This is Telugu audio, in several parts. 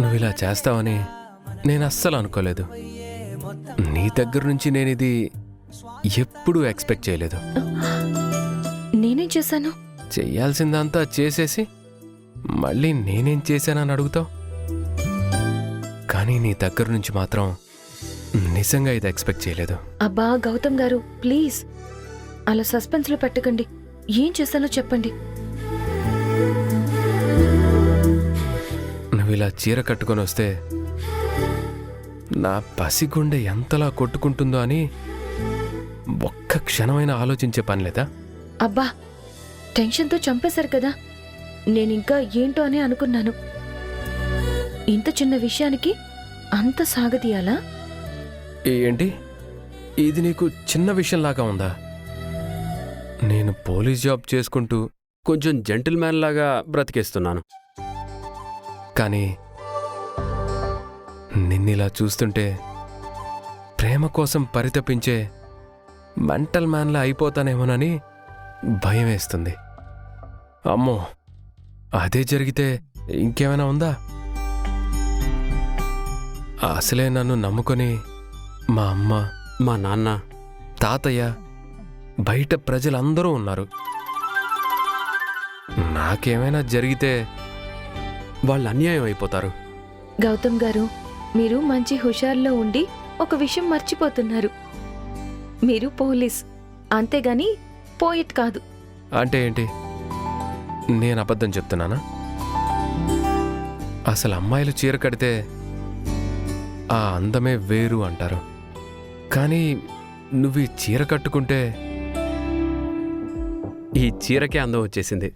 నువ్వు ఇలా చేస్తావని నేను అస్సలు అనుకోలేదు. నీ దగ్గర నుంచి నేను ఇది ఎప్పుడూ ఎక్స్పెక్ట్ చేయలేదు. నేనేం చేశాను? చెయ్యాల్సిందంతా చేసేసి మళ్ళీ నేనేం చేశానని అడుగుతావు. కానీ నీ దగ్గర నుంచి మాత్రం నిజంగా ఇది ఎక్స్పెక్ట్ చేయలేదు. అబ్బా గౌతమ్ గారు, ప్లీజ్ అలా సస్పెన్స్ లో పెట్టకండి. ఏం చేశానో చెప్పండి. నువ్వు ఇలా చీర కట్టుకొని వస్తే నా పసిగుండె ఎంతలా కొట్టుకుంటుందో అని ఒక్క క్షణమైనా ఆలోచించే పని లేదా? అబ్బా టెన్షన్తో చంపేశారు కదా. నేనింకా ఏంటో అని అనుకున్నాను. ఇంత చిన్న విషయానికి అంత సాగదీయాలా? ఏంటి ఇది నీకు చిన్న విషయంలాగా ఉందా? నేను పోలీస్ జాబ్ చేసుకుంటూ కొంచెం జెంటిల్మ్యాన్ లాగా బ్రతికేస్తున్నాను. కానీ నిన్నిలా చూస్తుంటే ప్రేమ కోసం పరితపించే మెంటల్ మ్యాన్లా అయిపోతానేమోనని భయం వేస్తుంది. అమ్మో, అదే జరిగితే ఇంకేమైనా ఉందా? అసలే నన్ను నమ్ముకొని మా అమ్మ, మా నాన్న, తాతయ్య, బయట ప్రజలందరూ ఉన్నారు. నాకేమైనా జరిగితే వాళ్ళు అన్యాయం అయిపోతారు. గౌతమ్ గారు, మీరు మంచి హుషారులో ఉండి ఒక విషయం మర్చిపోతున్నారు. మీరు పోలీస్, అంతేగాని పోయిట్ కాదు. అంటే ఏంటి? నేను అబద్ధం చెప్తున్నానా? అసలు అమ్మాయిలు చీర కడితే ఆ అందమే వేరు అంటారు. కానీ నువ్వు ఈ చీర కట్టుకుంటే ఈ చీరకే అందం వచ్చేసింది.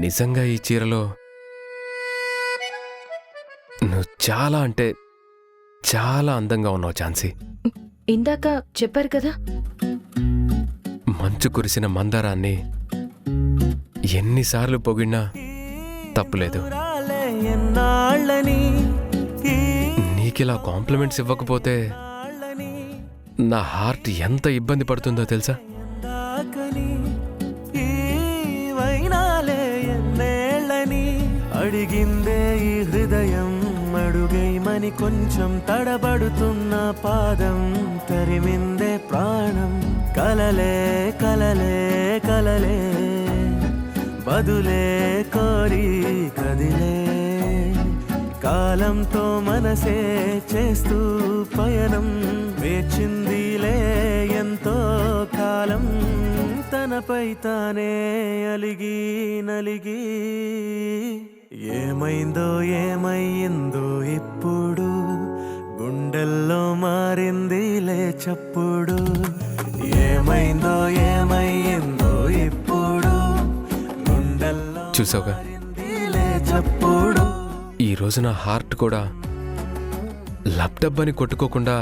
నిజంగా ఈ చీరలో నువ్వు చాలా అంటే చాలా అందంగా ఉన్నావు ఝాన్సీ. ఇందాక చెప్పారు కదా. మంచు కురిసిన మందారాన్ని ఎన్నిసార్లు పొగిడినా తప్పులేదు. నీకిలా కాంప్లిమెంట్స్ ఇవ్వకపోతే నా హార్ట్ ఎంత ఇబ్బంది పడుతుందో తెలుసా? అడిగిందే ఈ హృదయం అడుగైమని కొంచెం తడబడుతున్న పాదం తరిమిందే ప్రాణం. కలలే కలలే కలలే బదులే కోరి కదిలే కాలంతో మనసే చేస్తూ పయనం వేచిందిలే ఎంతో కాలం తనపై తానే అలిగి నలిగి. ఏమైందో ఏమయ్యిందో ఇప్పుడు గుండెల్లో మారిందిలే చప్పుడు. ఏమైందో ఏమయ్యిందో ఇప్పుడు గుండెల్లో చూసావుగా, మారిందిలే చప్పుడు. ఈరోజు నా హార్ట్ కూడా లబ్డబ్బని కొట్టుకోకుండా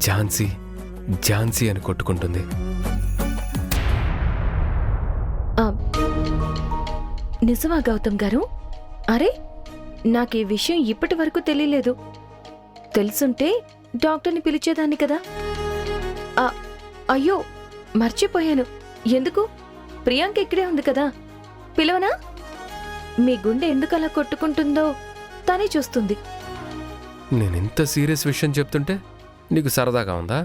ఝాన్సీ ఝాన్సీ అని కొట్టుకుంటుంది. నిజమా గౌతమ్ గారు? అరే, నాకు ఈ విషయం ఇప్పటి వరకు తెలియలేదు. తెలుసుంటే డాక్టర్ని పిలిచేదాన్ని కదా. అయ్యో మర్చిపోయాను. ఎందుకు? ప్రియాంక ఇక్కడే ఉంది కదా, పిలవనా? మీ గుండె ఎందుకు అలా కొట్టుకుంటుందో తనే చూస్తుంది. నేనింత సీరియస్ విషయం చెప్తుంటే నీకు సరదాగా ఉందా?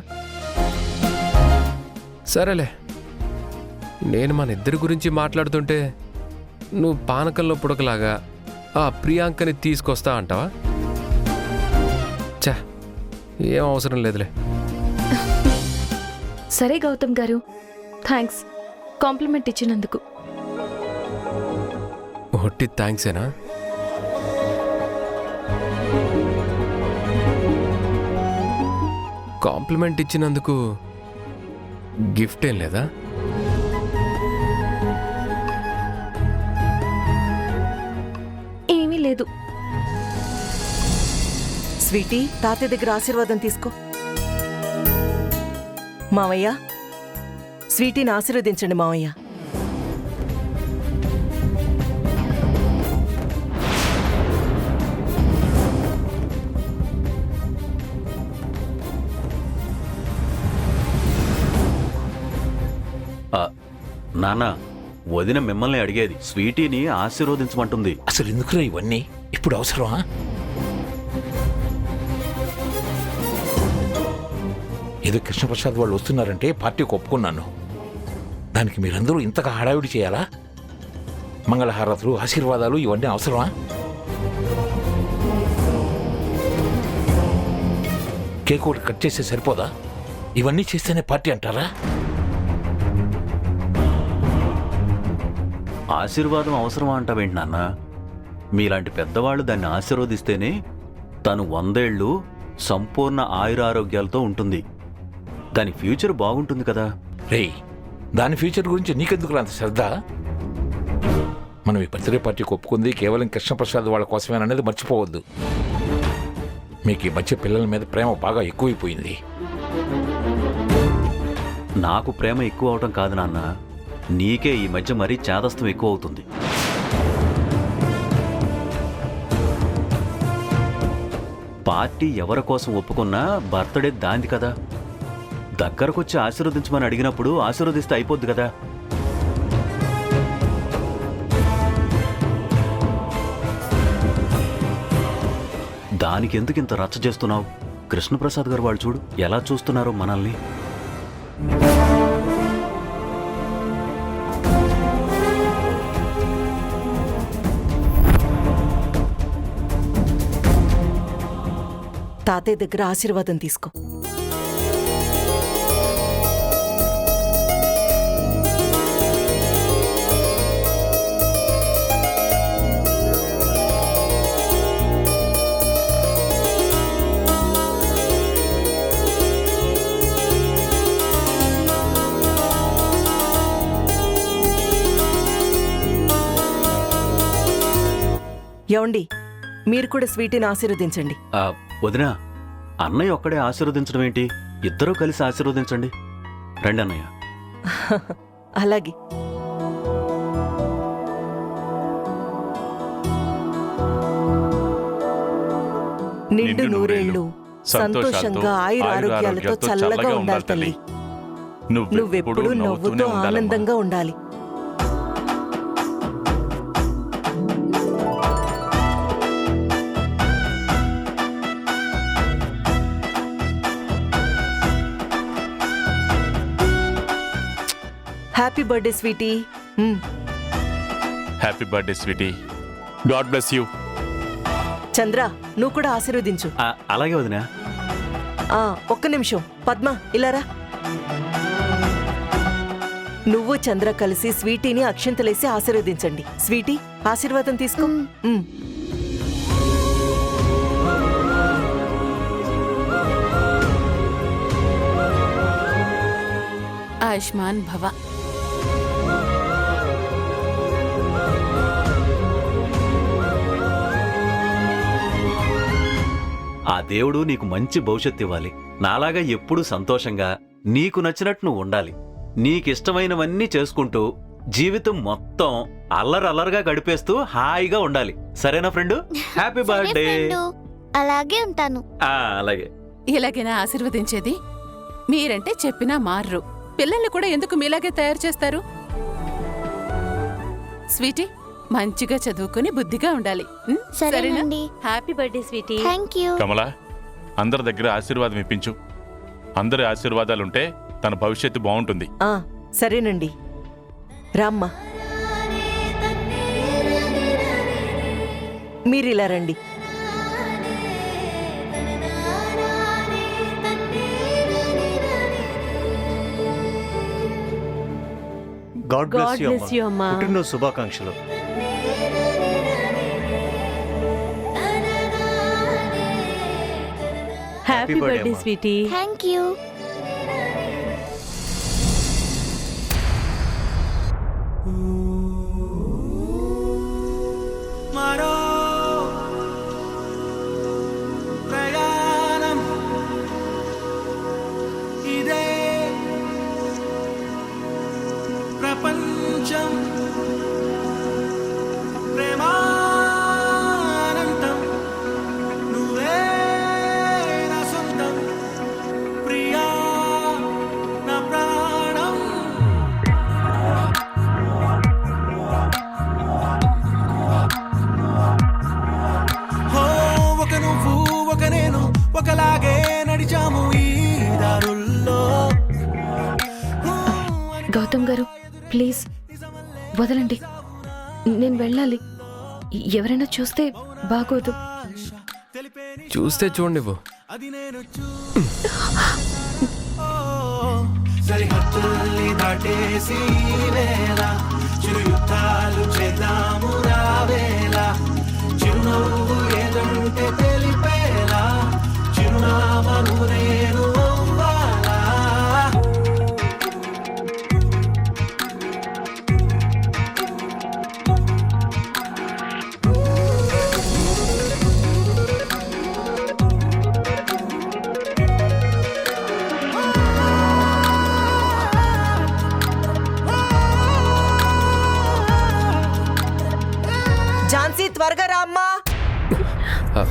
సరేలే, నేను మన ఇద్దరి గురించి మాట్లాడుతుంటే నువ్వు పానకంలో పుడకలాగా ఆ ప్రియాంకని తీసుకొస్తా అంటావా? చా, ఏం అవసరం లేదులే. సరే గౌతమ్ గారు, థ్యాంక్స్ కాంప్లిమెంట్ ఇచ్చినందుకు. ఒట్టి థ్యాంక్సేనా? కాంప్లిమెంట్ ఇచ్చినందుకు గిఫ్ట్ ఏం లేదా? ఏమీ లేదు. స్వీటీ, తాతయ్య దగ్గర ఆశీర్వాదం తీసుకో. మావయ్య, స్వీటీని ఆశీర్వదించండి మావయ్య. నాన్న, వదిన మిమ్మల్ని అడిగేది. స్వీటీని ఆశీర్వదించమంటుంది. అసలు ఎందుకురా ఇవన్నీ ఇప్పుడు అవసరమా? ఏదో కృష్ణప్రసాద్ వాళ్ళు వస్తున్నారంటే పార్టీకి ఒప్పుకున్నాను. దానికి మీరందరూ ఇంతగా హడావిడి చేయాలా? మంగళహారతులు, ఆశీర్వాదాలు ఇవన్నీ అవసరమా? కేక్ ఒకటి కట్ చేస్తే సరిపోదా? ఇవన్నీ చేస్తేనే పార్టీ అంటారా? ఆశీర్వాదం అవసరమా అంటావేంటి నాన్న? మీలాంటి పెద్దవాళ్ళు దాన్ని ఆశీర్వదిస్తేనే తను 100 ఏళ్ళు సంపూర్ణ ఆయురారోగ్యాలతో ఉంటుంది. దాని ఫ్యూచర్ బాగుంటుంది కదా. రేయ్, దాని ఫ్యూచర్ గురించి నీకెందుకు అంత శ్రద్ధ? మనం ఈ బర్త్డే పార్టీకి ఒప్పుకుంది కేవలం కృష్ణప్రసాద్ వాళ్ళ కోసమేననేది మర్చిపోవద్దు. మీకు ఈ మధ్య పిల్లల మీద ప్రేమ బాగా ఎక్కువైపోయింది. నాకు ప్రేమ ఎక్కువ అవటం కాదు నాన్న, నీకే ఈ మధ్య మరీ చేదస్తం ఎక్కువ అవుతుంది. పార్టీ ఎవరి కోసం ఒప్పుకున్నా బర్త్డే దాంది కదా. దగ్గరకొచ్చి ఆశీర్వదించమని అడిగినప్పుడు ఆశీర్వదిస్తే అయిపోద్ది కదా. దానికి ఎందుకు ఇంత రచ్చ చేస్తున్నావు? కృష్ణప్రసాద్ గారు వాళ్ళు చూడు ఎలా చూస్తున్నారో మనల్ని. తాతయ్య దగ్గర ఆశీర్వాదం తీసుకో. ఏవండి, మీరు కూడా స్వీటీని ఆశీర్వదించండి. వదినా, అన్నయ్య ఒక్కడే ఆశీర్వదించడం ఏంటి? ఇద్దరూ కలిసి ఆశీర్వదించండి. రండి అన్నయ్య. అలాగే. నిండు నూరేళ్లు సంతోషంగా ఆయురారోగ్యాలతో చల్లగా ఉండాలి తల్లి. నువ్వెప్పుడు నవ్వుతూ ఆనందంగా ఉండాలి. Happy birthday sweetie. Happy birthday sweetie. God bless you. Chandra, నువ్వు కూడా ఆశీర్వదించు. అలాగే వదినా. ఒక్క నిమిషం. పద్మ, ఇలారా. నువ్వు చంద్ర కలిసి స్వీటీని అక్షింతలేసి ఆశీర్వదించండి. స్వీటీ, ఆశీర్వాదం తీసుకో. ఆయుష్మాన్ భవ. ఆ దేవుడు నీకు మంచి భవిష్యత్తు ఇవ్వాలి. నాలాగా ఎప్పుడూ సంతోషంగా నీకు నచ్చినట్టు నువ్వు ఉండాలి. నీకిష్టమైనవన్నీ చేసుకుంటూ జీవితం మొత్తం అల్లరల్లరగా గడిపేస్తూ హాయిగా ఉండాలి. సరేనా ఫ్రెండు? Happy birthday. అలాగే ఉంటాను. అలాగే. ఇలాగైనా ఆశీర్వదించేది? మీరంటే చెప్పినా మారరు. పిల్లల్ని కూడా ఎందుకు మీలాగే తయారు చేస్తారు? స్వీటీ, మంచిగా చదువుకుని బుద్ధిగా ఉండాలి. సరేనా? Happy birthday sweetie. Thank you. Kamala, అందరి దగ్గర ఆశీర్వాదం ఇప్పించు. అందరి ఆశీర్వాదాలుంటే తన భవిష్యత్తు బాగుంటుంది. సరేనండి. రామ్మా, మీరిలా రండి. గాడ్ బ్లెస్ యు అమ్మా. పుట్టినరోజు శుభాకాంక్షలు. Happy birthday sweetie. థాంక్యూ. మరో ప్రయాణం ఇదే ప్రపంచం ప్రేమానంతం నువ్వే నా సొంతం ప్రియా నా ప్రాణం గౌతమ్ గారు ప్లీజ్ వదలండి, నేను వెళ్ళాలి. ఎవరైనా చూస్తే బాగోదు. చూస్తే చూడండివ్వు. సరిహద్దుల్ని దాటేసి వేళ చిరు యుద్ధాలు చేద్దాము రావేళ చిరునవ్వు ఏదంటే తెలిపేలా చిరునామను నేను అవ్వాలా. ఝాన్సీ త్వరగా రా అమ్మా. ఆ,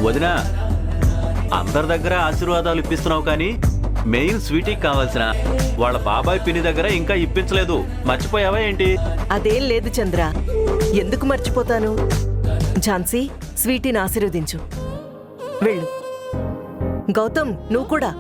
వదినా, అందరి దగ్గర ఆశీర్వాదాలు ఇప్పిస్తున్నావు కానీ మెయిన్ స్వీటీకి కావాల్సిన వాళ్ళ బాబాయ్ పిన్ని దగ్గర ఇంకా ఇప్పించలేదు. మర్చిపోయావా ఏంటి? అదేం లేదు చంద్ర, ఎందుకు మర్చిపోతాను. ఝాన్సీ, స్వీటీని ఆశీర్వదించు. వెళ్ళు. గౌతమ్, నువ్వు కూడా.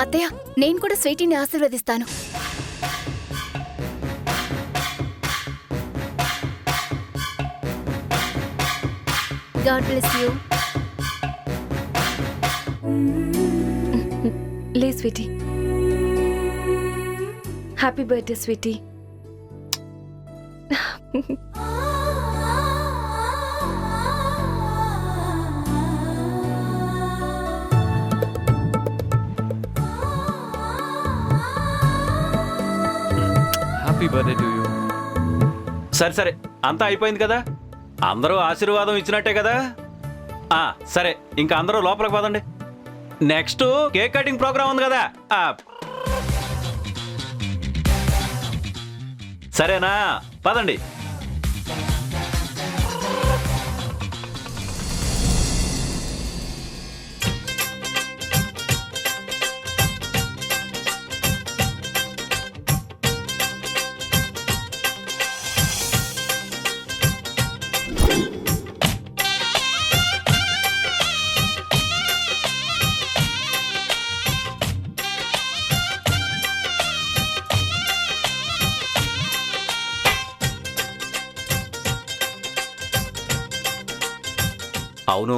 అత్తయ్య, నేను కూడా స్వీటీని ఆశీర్వదిస్తాను. God bless you. లే sweetie. Happy birthday sweetie. Happy birthday to you. సరే సరే, అంతా అయిపోయింది కదా, అందరూ ఆశీర్వాదం ఇచ్చినట్టే కదా. సరే, ఇంకా అందరూ లోపలికి పదండి. నెక్స్ట్ కేక్ కటింగ్ ప్రోగ్రామ్ ఉంది కదా. సరేనా? పదండి. అవును,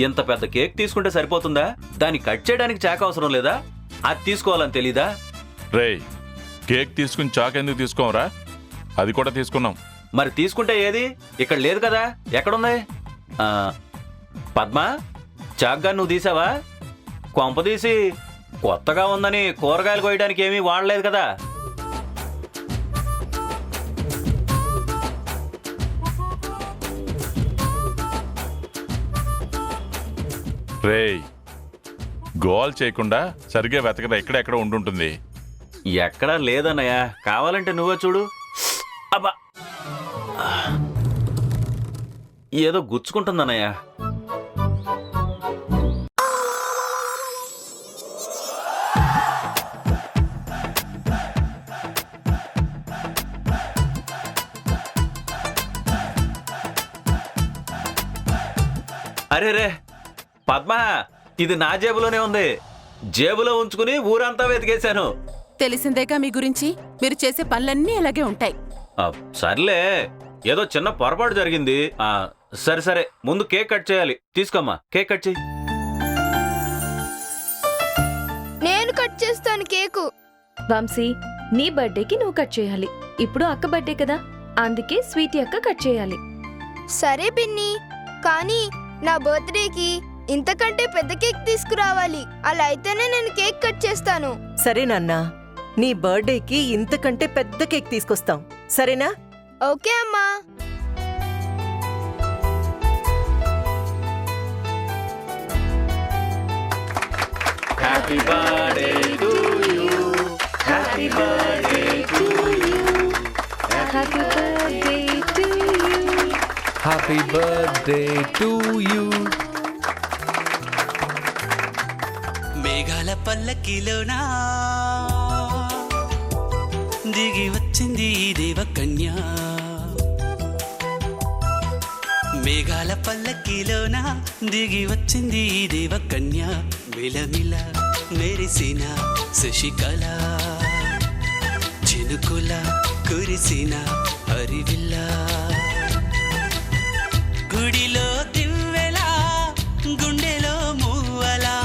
ఇంత పెద్ద కేక్ తీసుకుంటే సరిపోతుందా? దాన్ని కట్ చేయడానికి చాక్ అవసరం లేదా? అది తీసుకోవాలని తెలీదా? రేయ్, కేక్ తీసుకుని చాక్ ఎందుకు తీసుకోమరా? అది కూడా తీసుకున్నాం. మరి తీసుకుంటే ఏది? ఇక్కడ లేదు కదా. ఎక్కడుంది? పద్మ, చాక్గా నువ్వు తీసావా? కొంపదీసి కొత్తగా ఉందని కూరగాయలు కోయడానికి ఏమీ వాడలేదు కదా. రేయ్, గోల్ చేయకుండా సరిగ్గా వెతకరా, ఎక్కడెక్కడ ఉండుంటుంది. ఎక్కడా లేదన్నయ్య, కావాలంటే నువ్వే చూడు. అబ్బా, ఏదో గుచ్చుకుంటుందన్నయ్య. అరే రే పద్మ, ఇది నా జేబులోనే ఉంది. జేబులో ఉంచుకుని ఊరంతా వెతికేశాను. తెలిసిందేగా మీ గురించి, మీరు చేసే పనులన్నీ అలాగే ఉంటాయి. సర్లే, ఏదో చిన్న పొరపాటు జరిగింది. సరే సరే, ముందు కేక్ కట్ చేయాలి. తీసుకోమ్మా, కేక్ కట్ చేయి. నేను కట్ చేస్తాను కేకు. వంశీ, నీ బర్త్డేకి నువ్వు కట్ చేయాలి. ఇప్పుడు అక్క బర్త్డే కదా, అందుకే స్వీటీ అక్క కట్ చేయాలి. సరే పిన్ని, కానీ నా బర్త్డేకి ఇంతకంటే పెద్ద కేక్ తీసుకురావాలి. అలా అయితేనే నేను కేక్ కట్ చేస్తాను. సరే నాన్నా, నీ బర్త్డేకి ఇంతకంటే పెద్ద కేక్ తీసుకొస్తాం, సరేనా? ఓకే అమ్మా. Happy birthday to you, happy birthday to you, happy birthday to you, happy birthday to you. మేఘాల పల్లకిలోనా దిగి వచ్చింది దేవకన్య. మేఘాల పల్లకిలోనా దిగి వచ్చింది దేవకన్య. మిలమిల మెరిసిన శశికళ, చినుకుల కురిసిన హరివిల్ల. గుడిలో దివ్వెలా, గుండెలో మూవలా,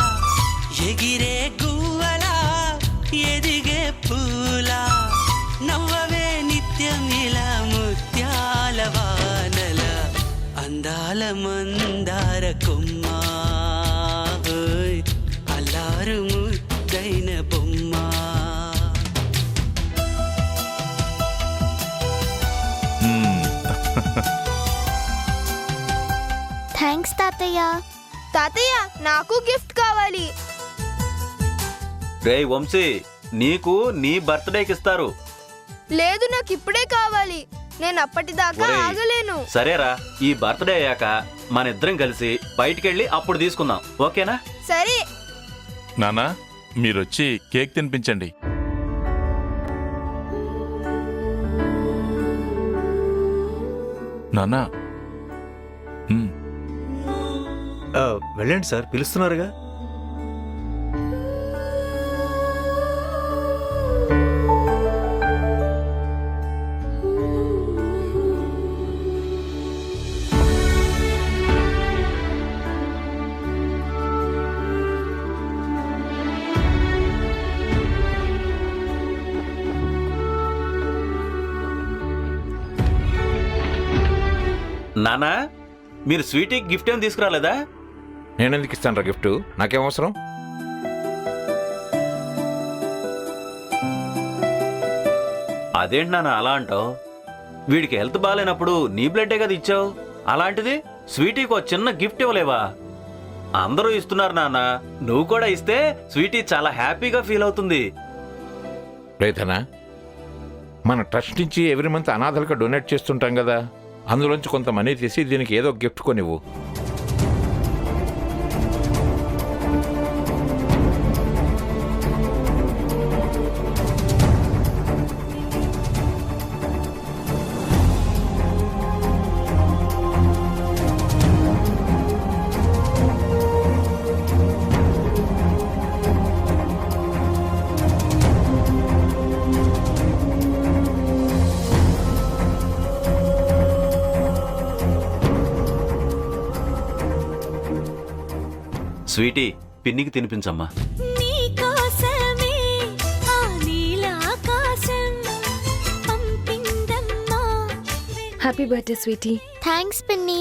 ఎగిరే గువ్వలా, ఎదిగే పూలా. నవ్వవే నిత్యమిలా ముత్యాల వానల, అందాల మందార కొమ్మ, అల్లారు ముద్దైన బొమ్మ. థ్యాంక్స్ తాతయ్య. తాతయ్య, నాకు గిఫ్ట్ కావాలి. రేయ్ వంశీ, నీకు నీ బర్త్డేకి ఇస్తారు. లేదు, నాకు ఇప్పుడే కావాలి. నేను అప్పటిదాకా ఒరేయ్, ఆగలేను. సరేరా, ఈ బర్త్డే అయ్యాక మన ఇద్దరం కలిసి బయటికెళ్ళి అప్పుడు తీసుకుందాం, ఓకేనా? సరే. నానా, మీరొచ్చి కేక్ తినిపించండి. నానా. వెళ్ళండి సార్, పిలుస్తున్నారుగా. నానా, మీరు స్వీటీకి గిఫ్ట్ ఏం తీసుకురాలేదా? నేనెందుకు ఇస్తాను గిఫ్ట్, నాకేం అవసరం? అదేంటి నాన్న అలా అంటావు? వీడికి హెల్త్ బాగాలేనప్పుడు నీ బ్లడ్డే కదా ఇచ్చావు. అలాంటిది స్వీటీకి ఒక చిన్న గిఫ్ట్ ఇవ్వలేవా? అందరూ ఇస్తున్నారు నాన్న, నువ్వు కూడా ఇస్తే స్వీటీ చాలా హ్యాపీగా ఫీల్ అవుతుంది. రైతనా, మన ట్రస్ట్ నుంచి ఎవ్రీ మంత్ అనాథలకు డొనేట్ చేస్తుంటాం కదా, అందులోంచి కొంత మనీ తీసి దీనికి ఏదో గిఫ్ట్ కొనివ్వు. స్వీటీ, పిన్నికి తినిపించమ్మా. Happy birthday sweetie. థ్యాంక్స్ పిన్ని.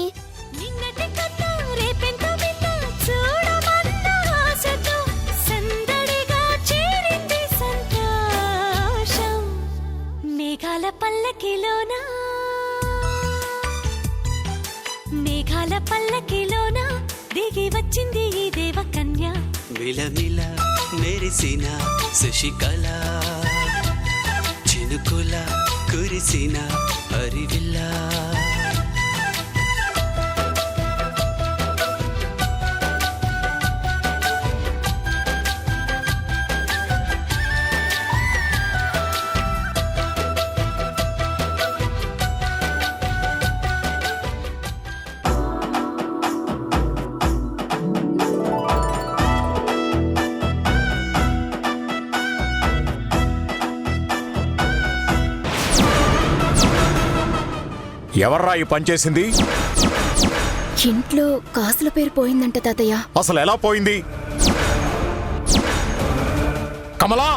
మేఘాల పల్లకిలోనా, మేఘాల పల్లకిలోనా దిగి వచ్చింది ఈ దేవకన్య. మిలమిల మెరిసిన శశికళ చినుకుల కురిసిన హరివిల్లా ఎవర్రా ఈ పని చేసింది? ఇంట్లో కాసుల పేరు పోయిందంట తాతయ్య. అసలు ఎలా పోయింది? కమలా,